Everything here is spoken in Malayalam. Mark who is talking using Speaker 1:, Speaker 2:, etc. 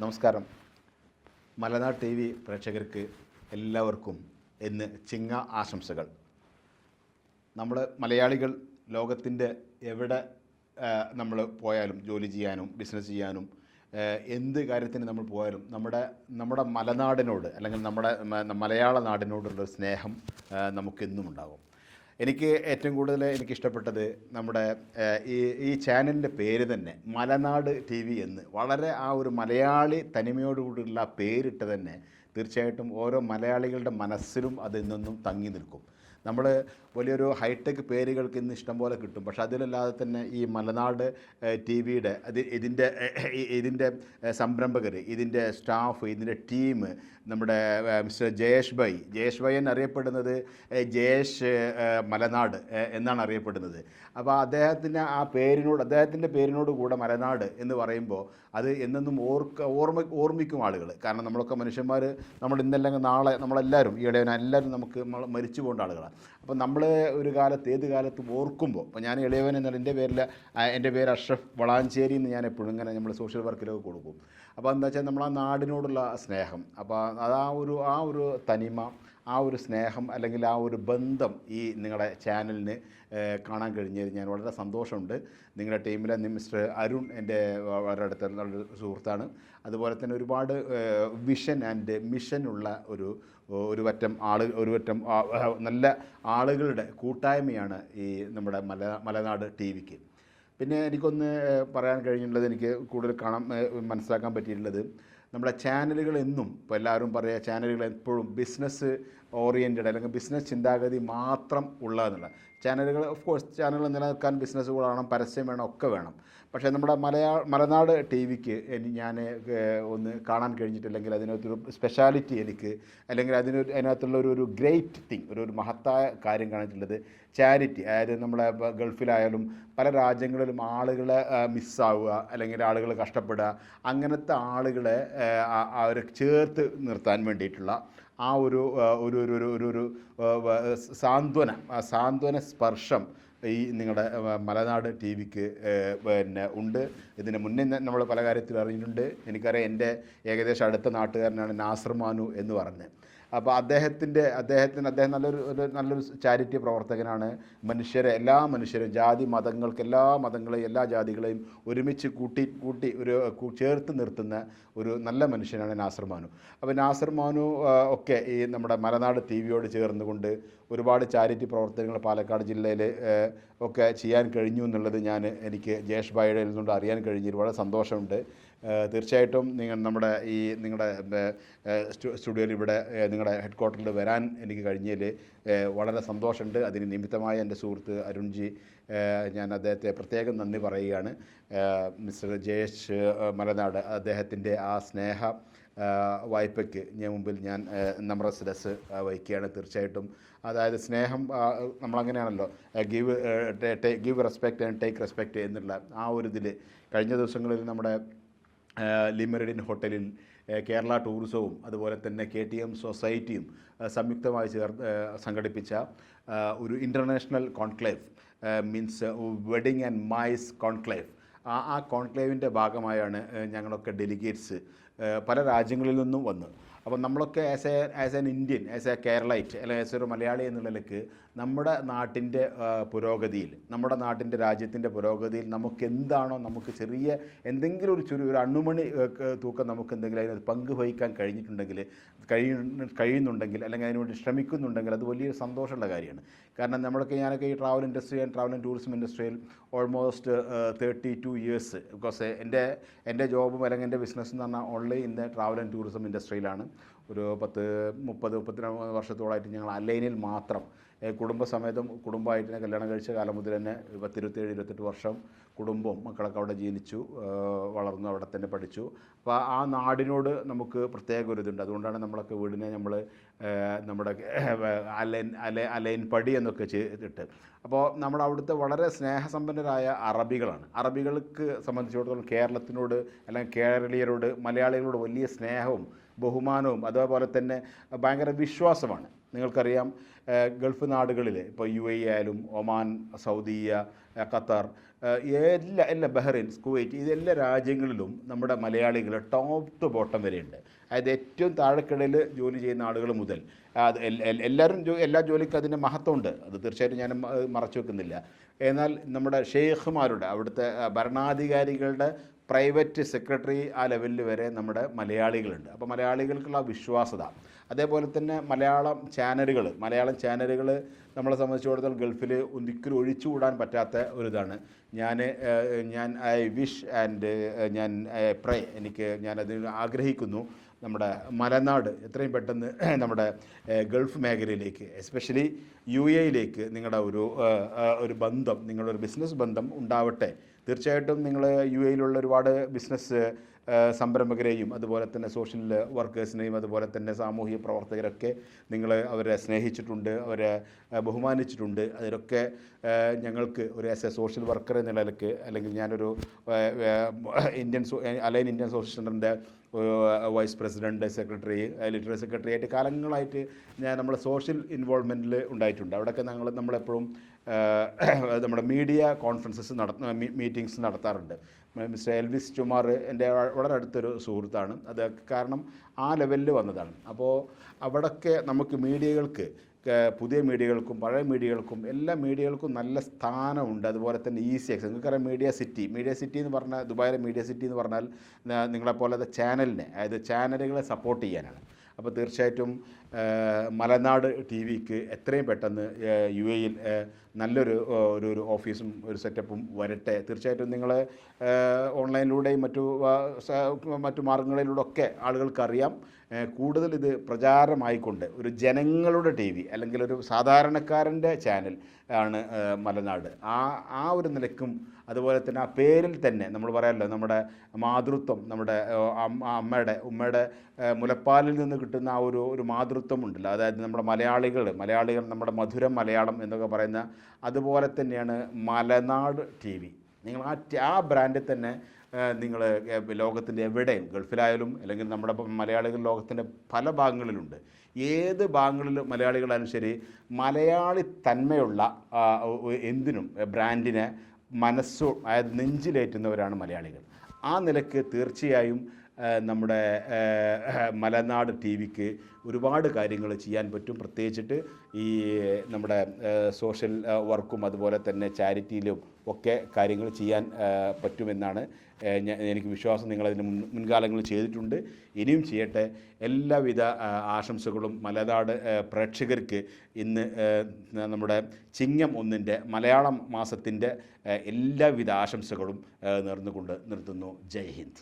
Speaker 1: നമസ്കാരം. മലനാട് ടി വി പ്രേക്ഷകർക്ക് എല്ലാവർക്കും ഇന്ന് ചിങ്ങ ആശംസകൾ. നമ്മൾ മലയാളികൾ ലോകത്തിൻ്റെ എവിടെ നമ്മൾ പോയാലും ജോലി ചെയ്യാനും ബിസിനസ് ചെയ്യാനും എന്ത് കാര്യത്തിന് നമ്മൾ പോയാലും നമ്മുടെ മലനാടിനോട് അല്ലെങ്കിൽ നമ്മുടെ മലയാള നാടിനോടുള്ള സ്നേഹം നമുക്കെന്നും ഉണ്ടാകും. എനിക്ക് ഏറ്റവും കൂടുതൽ എനിക്കിഷ്ടപ്പെട്ടത് നമ്മുടെ ഈ ചാനലിൻ്റെ പേര് തന്നെ മലനാട് ടി വി എന്ന് വളരെ ആ ഒരു മലയാളി തനിമയോടുകൂടിയുള്ള ആ പേരിട്ട് തന്നെ തീർച്ചയായിട്ടും ഓരോ മലയാളികളുടെ മനസ്സിലും അത് ഇന്നും തങ്ങി നിൽക്കും. നമ്മൾ വലിയൊരു ഹൈടെക് പേരുകൾക്ക് ഇന്ന് ഇഷ്ടം പോലെ കിട്ടും, പക്ഷെ അതിലല്ലാതെ തന്നെ ഈ മലനാട് ടി വിയുടെ ഇതിൻ്റെ സംരംഭകർ, ഇതിൻ്റെ സ്റ്റാഫ്, ഇതിൻ്റെ ടീം, നമ്മുടെ മിസ്റ്റർ ജയേഷ് ഭായ് എന്നറിയപ്പെടുന്നത് ജയേഷ് മലനാട് എന്നാണ് അറിയപ്പെടുന്നത്. അപ്പോൾ അദ്ദേഹത്തിൻ്റെ പേരിനോട് കൂടെ മലനാട് എന്ന് പറയുമ്പോൾ അത് എന്നെന്നും ഓർമ്മിക്കും ആളുകൾ. കാരണം നമ്മളൊക്കെ മനുഷ്യന്മാർ, നമ്മൾ ഇന്നല്ലെങ്കിൽ നാളെ നമ്മളെല്ലാവരും എല്ലാവരും നമുക്ക് മരിച്ചു പോകേണ്ട ആളുകളാണ്. അപ്പോൾ നമ്മൾ ഒരു കാലത്ത് ഏത് കാലത്തും ഓർക്കുമ്പോൾ, ഇപ്പോൾ ഞാൻ ഇളയവൻ എന്നാൽ എൻ്റെ പേര് അഷ്റഫ് വളാഞ്ചേരി എന്ന് ഞാൻ എപ്പോഴും ഇങ്ങനെ നമ്മൾ സോഷ്യൽ വർക്കിലൊക്കെ കൊടുക്കും. അപ്പോൾ എന്താ വെച്ചാൽ നമ്മൾ ആ നാടിനോടുള്ള സ്നേഹം, അപ്പോൾ അത് ആ ഒരു തനിമ, ആ ഒരു സ്നേഹം അല്ലെങ്കിൽ ആ ഒരു ബന്ധം ഈ നിങ്ങളുടെ ചാനലിന് കാണാൻ കഴിഞ്ഞതിൽ ഞാൻ വളരെ സന്തോഷമുണ്ട്. നിങ്ങളുടെ ടീമിലെ മിസ്റ്റർ അരുൺ എൻ്റെ വളരെ അടുത്തുള്ള സുഹൃത്താണ്. അതുപോലെ തന്നെ ഒരുപാട് വിഷൻ ആൻഡ് മിഷനുള്ള ഒരു പറ്റം നല്ല ആളുകളുടെ കൂട്ടായ്മയാണ് ഈ നമ്മുടെ മലനാട് ടി വിക്ക്. പിന്നെ എനിക്കൊന്ന് പറയാൻ കഴിഞ്ഞിട്ടുള്ളത്, എനിക്ക് കൂടുതൽ മനസ്സിലാക്കാൻ പറ്റിയിട്ടുള്ളത്, നമ്മുടെ ചാനലുകൾ എന്നും ഇപ്പോൾ എല്ലാവരും പറയുക ചാനലുകൾ എപ്പോഴും ബിസിനസ് ഓറിയൻറ്റഡ് അല്ലെങ്കിൽ ബിസിനസ് ചിന്താഗതി മാത്രം ഉള്ളതെന്നുള്ള ചാനലുകൾ. ഓഫ് കോഴ്സ് ചാനലുകൾ നിലനിൽക്കാൻ ബിസിനസ് വേണം, പരസ്യം വേണം, ഒക്കെ വേണം. പക്ഷേ നമ്മുടെ മലനാട് ടി വിക്ക് ഞാൻ ഒന്ന് കാണാൻ കഴിഞ്ഞിട്ടില്ലെങ്കിൽ അതിനകത്തൊരു സ്പെഷ്യാലിറ്റി എനിക്ക്, അല്ലെങ്കിൽ അതിനകത്തുള്ള ഒരു ഗ്രേറ്റ് തിങ്, ഒരു മഹത്തായ കാര്യം കാണിച്ചിട്ടുള്ളത് ചാരിറ്റി. അതായത് നമ്മളെ ഗൾഫിലായാലും പല രാജ്യങ്ങളിലും ആളുകളെ മിസ്സാവുക അല്ലെങ്കിൽ ആളുകൾ കഷ്ടപ്പെടുക, അങ്ങനത്തെ ആളുകളെ അവരെ ചേർത്ത് നിർത്താൻ വേണ്ടിയിട്ടുള്ള ആ ഒരു സാന്ത്വന സ്പർശം ഈ നിങ്ങളുടെ മലനാട് ടി വിക്ക് പിന്നെ ഉണ്ട്. ഇതിന് മുന്നേ നമ്മൾ പല കാര്യത്തിലും അറിഞ്ഞിട്ടുണ്ട്. എനിക്കറിയാം, എൻ്റെ ഏകദേശം അടുത്ത നാട്ടുകാരനാണ് നാസർ മാനു എന്ന് പറഞ്ഞ്. അപ്പോൾ അദ്ദേഹം നല്ലൊരു ചാരിറ്റി പ്രവർത്തകനാണ്. എല്ലാ മനുഷ്യരും ജാതി മതങ്ങൾക്ക് എല്ലാ മതങ്ങളെയും എല്ലാ ജാതികളെയും ഒരുമിച്ച് കൂട്ടി ചേർത്ത് നിർത്തുന്ന ഒരു നല്ല മനുഷ്യനാണ് നാസർ മാനു. അപ്പോൾ നാസർ മാനു ഒക്കെ ഈ നമ്മുടെ മലനാട് ടി വിയോട് ചേർന്നുകൊണ്ട് ഒരുപാട് ചാരിറ്റി പ്രവർത്തനങ്ങൾ പാലക്കാട് ജില്ലയിൽ ഒക്കെ ചെയ്യാൻ കഴിഞ്ഞു എന്നുള്ളത് എനിക്ക് ജയേഷ് ഭായിയുടെ നിന്നുകൊണ്ട് അറിയാൻ കഴിഞ്ഞതിൽ വളരെ സന്തോഷമുണ്ട്. തീർച്ചയായിട്ടും നിങ്ങളുടെ സ്റ്റുഡിയോയിൽ ഇവിടെ നിങ്ങളുടെ ഹെഡ് ക്വാർട്ടറിൽ വരാൻ എനിക്ക് കഴിഞ്ഞതിൽ വളരെ സന്തോഷമുണ്ട്. അതിന് നിമിത്തമായ എൻ്റെ സുഹൃത്ത് അരുൺജി, ഞാൻ അദ്ദേഹത്തെ പ്രത്യേകം നന്ദി പറയുകയാണ്. മിസ്റ്റർ ജയേഷ് മലനാട്, അദ്ദേഹത്തിൻ്റെ ആ സ്നേഹ വായ്പയ്ക്ക് മുമ്പിൽ ഞാൻ നമ്രസ്രസ് വഹിക്കുകയാണ്. തീർച്ചയായിട്ടും അതായത് സ്നേഹം നമ്മളങ്ങനെയാണല്ലോ, give respect and take respect എന്നുള്ള ആ ഒരു ഇതിൽ കഴിഞ്ഞ ദിവസങ്ങളിൽ നമ്മുടെ ലിമറിഡിൻ ഹോട്ടലിൽ കേരള ടൂറിസവും അതുപോലെ തന്നെ KTM സൊസൈറ്റിയും സംയുക്തമായി സംഘടിപ്പിച്ച ഒരു international conclave, means wedding and mice conclave. ആ കോൺക്ലേവിൻ്റെ ഭാഗമായാണ് ഞങ്ങളൊക്കെ ഡെലിഗേറ്റ്സ് പല രാജ്യങ്ങളിൽ നിന്നും വന്നു. അപ്പോൾ നമ്മളൊക്കെ as an Indian, as A Keralite അല്ലെങ്കിൽ ആസ് ഒരു മലയാളി എന്നുള്ള നിലയ്ക്ക് നമ്മുടെ നാട്ടിൻ്റെ പുരോഗതിയിൽ, നമ്മുടെ നാട്ടിൻ്റെ രാജ്യത്തിൻ്റെ പുരോഗതിയിൽ നമുക്ക് ചെറിയ എന്തെങ്കിലും ഒരു അണ്ണുമണി തൂക്കം നമുക്ക് എന്തെങ്കിലും അതിനകത്ത് പങ്ക് വഹിക്കാൻ കഴിയുന്നുണ്ടെങ്കിൽ അല്ലെങ്കിൽ അതിനുവേണ്ടി ശ്രമിക്കുന്നുണ്ടെങ്കിൽ അത് വലിയൊരു സന്തോഷമുള്ള കാര്യമാണ്. കാരണം ഞാനൊക്കെ ഈ travel industry and travel and tourism ഇൻഡസ്ട്രിയിൽ ഓൾമോസ്റ്റ് 32 ഇയേഴ്സ്. ബിക്കോസ് എൻ്റെ ജോബും അല്ലെങ്കിൽ എൻ്റെ ബിസിനസ് എന്ന് പറഞ്ഞാൽ only in the travel and tourism ഇൻഡസ്ട്രിയിലാണ്. ഒരു 30-32 വർഷത്തോളമായിട്ട് ഞങ്ങൾ അലൈനിൽ മാത്രം കുടുംബമായിട്ട് കല്യാണം കഴിച്ച കാലം മുതൽ തന്നെ 27-28 വർഷം കുടുംബവും മക്കളൊക്കെ അവിടെ ജനിച്ചു വളർന്നു, അവിടെ തന്നെ പഠിച്ചു. അപ്പോൾ ആ നാടിനോട് നമുക്ക് പ്രത്യേക ഒരു ഇതുണ്ട്. അതുകൊണ്ടാണ് നമ്മളൊക്കെ വീടിനെ നമ്മുടെ അലൈൻ പടി എന്നൊക്കെ ചെയ്തിട്ട്. അപ്പോൾ നമ്മളവിടുത്തെ വളരെ സ്നേഹസമ്പന്നരായ അറബികൾക്ക് സംബന്ധിച്ചിടത്തോളം കേരളത്തിനോട് അല്ലെങ്കിൽ കേരളീയരോട് മലയാളികളോട് വലിയ സ്നേഹവും ബഹുമാനവും അതേപോലെ തന്നെ ഭയങ്കര വിശ്വാസമാണ്. നിങ്ങൾക്കറിയാം, ഗൾഫ് നാടുകളിൽ ഇപ്പോൾ UAE ആയാലും ഒമാൻ, സൗദിയ, ഖത്തർ, എല്ലാ ബഹ്റൈൻ, കുവൈറ്റ്, ഇതെല്ലാ രാജ്യങ്ങളിലും നമ്മുടെ മലയാളികൾ ടോപ്പ് ടു ബോട്ടം വരെയുണ്ട്. അതായത് ഏറ്റവും താഴെക്കിടയിൽ ജോലി ചെയ്യുന്ന ആളുകൾ മുതൽ അത് എല്ലാവരും എല്ലാ ജോലിക്കും അതിൻ്റെ മഹത്വമുണ്ട്, അത് തീർച്ചയായിട്ടും ഞാൻ മറച്ചു വെക്കുന്നില്ല. എന്നാൽ നമ്മുടെ ഷെയ്ഖുമാരുടെ, അവിടുത്തെ ഭരണാധികാരികളുടെ പ്രൈവറ്റ് സെക്രട്ടറി ആ ലെവലിൽ വരെ നമ്മുടെ മലയാളികളുണ്ട്. അപ്പോൾ മലയാളികൾക്കുള്ള വിശ്വാസത, അതേപോലെ തന്നെ മലയാളം ചാനലുകൾ നമ്മളെ സംബന്ധിച്ചിടത്തോളം ഗൾഫിൽ ഒരിക്കലും ഒഴിച്ചുകൂടാൻ പറ്റാത്ത ഒരിതാണ്. ഞാൻ ഐ വിഷ് ആൻഡ് ഞാൻ പ്രേ, ഞാനതിന് ആഗ്രഹിക്കുന്നു നമ്മുടെ മലനാട് എത്രയും പെട്ടെന്ന് നമ്മുടെ ഗൾഫ് മേഖലയിലേക്ക്, എസ്പെഷ്യലി UAE നിങ്ങളുടെ ഒരു ബന്ധം, നിങ്ങളുടെ ഒരു ബിസിനസ് ബന്ധം ഉണ്ടാവട്ടെ. തീർച്ചയായിട്ടും നിങ്ങൾ UAE ഒരുപാട് ബിസിനസ് സംരംഭകരെയും അതുപോലെ തന്നെ സോഷ്യൽ വർക്കേഴ്സിനെയും അതുപോലെ തന്നെ സാമൂഹിക പ്രവർത്തകരൊക്കെ അവരെ സ്നേഹിച്ചിട്ടുണ്ട്, അവരെ ബഹുമാനിച്ചിട്ടുണ്ട്. അതിലൊക്കെ ഞങ്ങൾക്ക് ഒരു ആസ് എ സോഷ്യൽ വർക്കർ എന്ന നിലയ്ക്ക്, അല്ലെങ്കിൽ ഞാനൊരു അലൈൻ ഇന്ത്യൻ സോഷ്യൽ സെൻ്ററിൻ്റെ vice president, secretary, literary secretary ആയിട്ട് കാലങ്ങളായിട്ട് നമ്മുടെ സോഷ്യൽ ഇൻവോൾവ്മെൻറ്റിൽ ഉണ്ടായിട്ടുണ്ട്. അവിടെയൊക്കെ നമ്മളെപ്പോഴും നമ്മുടെ മീഡിയ കോൺഫറൻസസ് മീറ്റിങ്സ് നടത്താറുണ്ട്. മിസ്റ്റർ എൽവിസ് ചുമാർ എൻ്റെ വളരെ അടുത്തൊരു സുഹൃത്താണ്. അത് കാരണം ആ ലെവലിൽ വന്നതാണ്. അപ്പോൾ അവിടെയൊക്കെ നമുക്ക് മീഡിയകൾക്ക്, പുതിയ മീഡിയകൾക്കും പഴയ മീഡിയകൾക്കും എല്ലാ മീഡിയകൾക്കും നല്ല സ്ഥാനമുണ്ട്. അതുപോലെ തന്നെ ഈസി ആക്സസ്. നിങ്ങൾക്കറിയാം മീഡിയ സിറ്റി എന്ന് പറഞ്ഞാൽ, ദുബായിലെ മീഡിയ സിറ്റി എന്ന് പറഞ്ഞാൽ നിങ്ങളെപ്പോലത്തെ അതായത് ചാനലുകളെ സപ്പോർട്ട് ചെയ്യാനാണ്. അപ്പോൾ തീർച്ചയായിട്ടും മലനാട് TV-ക്ക് എത്രയും പെട്ടെന്ന് UAE നല്ലൊരു ഒരു ഓഫീസും ഒരു സെറ്റപ്പും വരട്ടെ. തീർച്ചയായിട്ടും നിങ്ങൾ ഓൺലൈനിലൂടെയും മറ്റു മാർഗങ്ങളിലൂടെ ഒക്കെ ആളുകൾക്കറിയാം. കൂടുതൽ ഇത് പ്രചാരമായിക്കൊണ്ട് ഒരു ജനങ്ങളുടെ TV അല്ലെങ്കിൽ ഒരു സാധാരണക്കാരൻ്റെ ചാനൽ ആണ് മലനാട്. ആ ഒരു നിലയ്ക്കും അതുപോലെ തന്നെ ആ പേരിൽ തന്നെ നമ്മൾ പറയാമല്ലോ, നമ്മുടെ മാതൃത്വം, നമ്മുടെ ഉമ്മയുടെ മുലപ്പാലിൽ നിന്ന് കിട്ടുന്ന ആ ഒരു മാതൃത്വം ഉണ്ടല്ലോ, അതായത് നമ്മുടെ മലയാളികൾ നമ്മുടെ മധുരം മലയാളം എന്നൊക്കെ പറയുന്ന അതുപോലെ തന്നെയാണ് മലനാട് TV. നിങ്ങൾ ആ ബ്രാൻഡിൽ തന്നെ നിങ്ങൾ ലോകത്തിൻ്റെ എവിടെയും, ഗൾഫിലായാലും അല്ലെങ്കിൽ നമ്മുടെ മലയാളികൾ ലോകത്തിൻ്റെ പല ഭാഗങ്ങളിലുണ്ട്. ഏത് ഭാഗങ്ങളിൽ മലയാളികളായാലും ശരി, മലയാളി തന്മയുള്ള എന്തിനും ബ്രാൻഡിനെ അതായത് നെഞ്ചിലേറ്റുന്നവരാണ് മലയാളികൾ. ആ നിലയ്ക്ക് തീർച്ചയായും നമ്മുടെ മലനാട് TV-ക്ക് ഒരുപാട് കാര്യങ്ങൾ ചെയ്യാൻ പറ്റും. പ്രത്യേകിച്ചിട്ട് ഈ നമ്മുടെ സോഷ്യൽ വർക്കും അതുപോലെ തന്നെ ചാരിറ്റിയിലും ഒക്കെ കാര്യങ്ങൾ ചെയ്യാൻ പറ്റുമെന്നാണ് എനിക്ക് വിശ്വാസം. നിങ്ങളതിന് മുൻകാലങ്ങളിൽ ചെയ്തിട്ടുണ്ട്, ഇനിയും ചെയ്യട്ടെ. എല്ലാവിധ ആശംസകളും മലനാട് പ്രേക്ഷകർക്ക് ഇന്ന് നമ്മുടെ ചിങ്ങം 1 മലയാളം മാസത്തിൻ്റെ എല്ലാവിധ ആശംസകളും നേർന്നുകൊണ്ട് നിർത്തുന്നു. ജയ് ഹിന്ദ്.